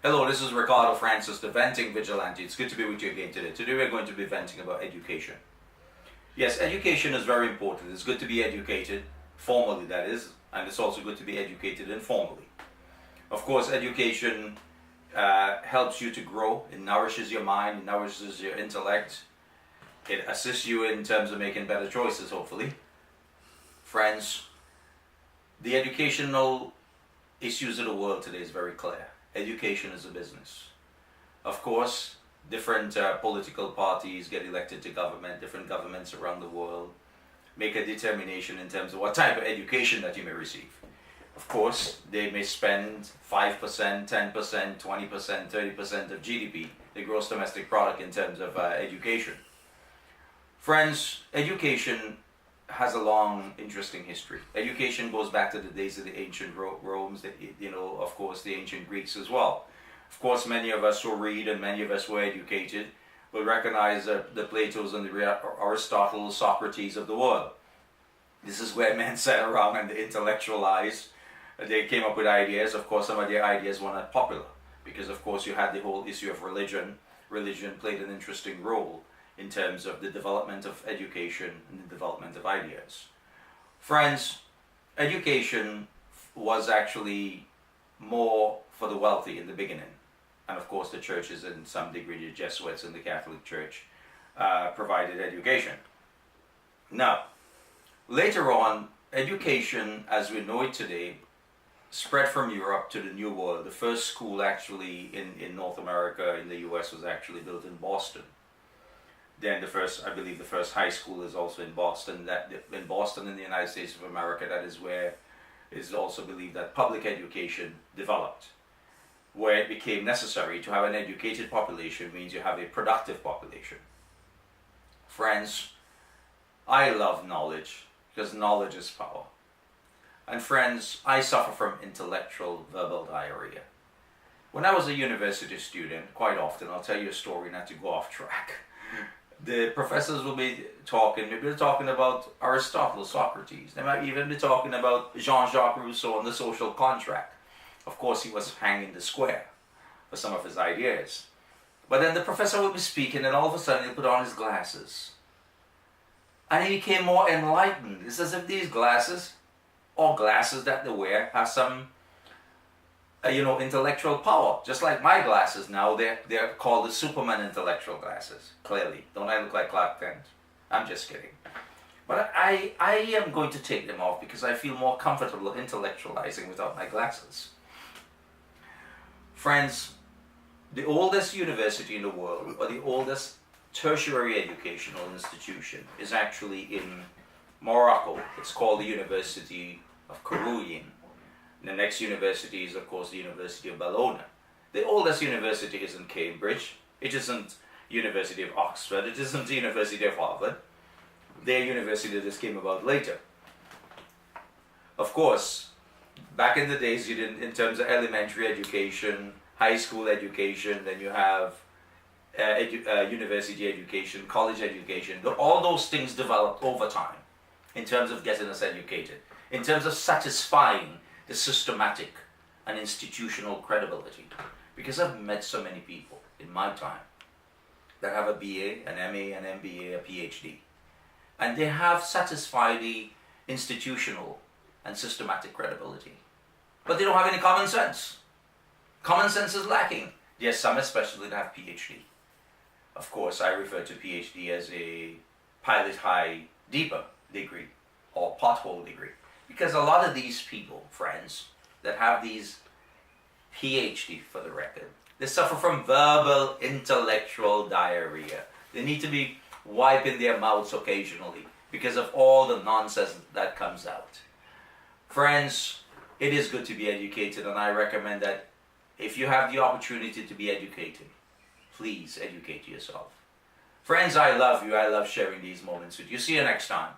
Hello, this is Ricardo Francis, the Venting Vigilante. It's good to be with you again today. Today we're going to be venting about education. Yes, education is very important. It's good to be educated, formally that is, and it's also good to be educated informally. Of course, education helps you to grow. It nourishes your mind, it nourishes your intellect. It assists you in terms of making better choices, hopefully. Friends, the educational issues of the world today is very clear. Education is a business. Of course, different political parties get elected to government, different governments around the world make a determination in terms of what type of education that you may receive. Of course, they may spend 5%, 10%, 20%, 30% of GDP, the gross domestic product, in terms of education. Friends, education has a long, interesting history. Education goes back to the days of the ancient Romans, of course, the ancient Greeks as well. Of course, many of us who read and many of us who are educated will recognize the Platos and the Aristotle, Socrates of the world. This is where men sat around and they intellectualized. They came up with ideas. Of course, some of their ideas were not popular because, of course, you had the whole issue of religion. Religion played an interesting role in terms of the development of education and the development of ideas. Friends, education was actually more for the wealthy in the beginning. And of course the churches, in some degree the Jesuits and the Catholic Church provided education. Now, later on, education as we know it today spread from Europe to the New World. The first school actually in North America, in the US, was actually built in Boston. Then the first high school is also in Boston. In Boston, in the United States of America, that is where it is also believed that public education developed. Where it became necessary to have an educated population means you have a productive population. Friends, I love knowledge because knowledge is power. And friends, I suffer from intellectual verbal diarrhea. When I was a university student, quite often, I'll tell you a story not to go off track. The professors will be talking, maybe they're talking about Aristotle, Socrates. They might even be talking about Jean-Jacques Rousseau and the social contract. Of course, he was hanging the square for some of his ideas. But then the professor would be speaking and all of a sudden he'll put on his glasses. And he became more enlightened. It's as if these glasses, or glasses that they wear, have some intellectual power. Just like my glasses now, they're called the Superman intellectual glasses. Clearly. Don't I look like Clark Kent? I'm just kidding. But I am going to take them off because I feel more comfortable intellectualizing without my glasses. Friends, the oldest university in the world, or the oldest tertiary educational institution, is actually in Morocco. It's called the University of Carouane. The next university is, of course, the University of Bologna. The oldest university isn't Cambridge. It isn't University of Oxford. It isn't the University of Harvard. Their university just came about later. Of course, back in the days, you didn't, in terms of elementary education, high school education, then you have university education, college education. All those things developed over time in terms of getting us educated, in terms of satisfying the systematic and institutional credibility. Because I've met so many people in my time that have a BA, an MA, an MBA, a PhD. And they have satisfied the institutional and systematic credibility. But they don't have any common sense. Common sense is lacking. There's some especially that have PhD. Of course, I refer to PhD as a pilot high deeper degree or pothole degree. Because a lot of these people, friends, that have these PhD for the record, they suffer from verbal intellectual diarrhea. They need to be wiping their mouths occasionally because of all the nonsense that comes out. Friends, it is good to be educated, and I recommend that if you have the opportunity to be educated, please educate yourself. Friends, I love you. I love sharing these moments with you. See you next time.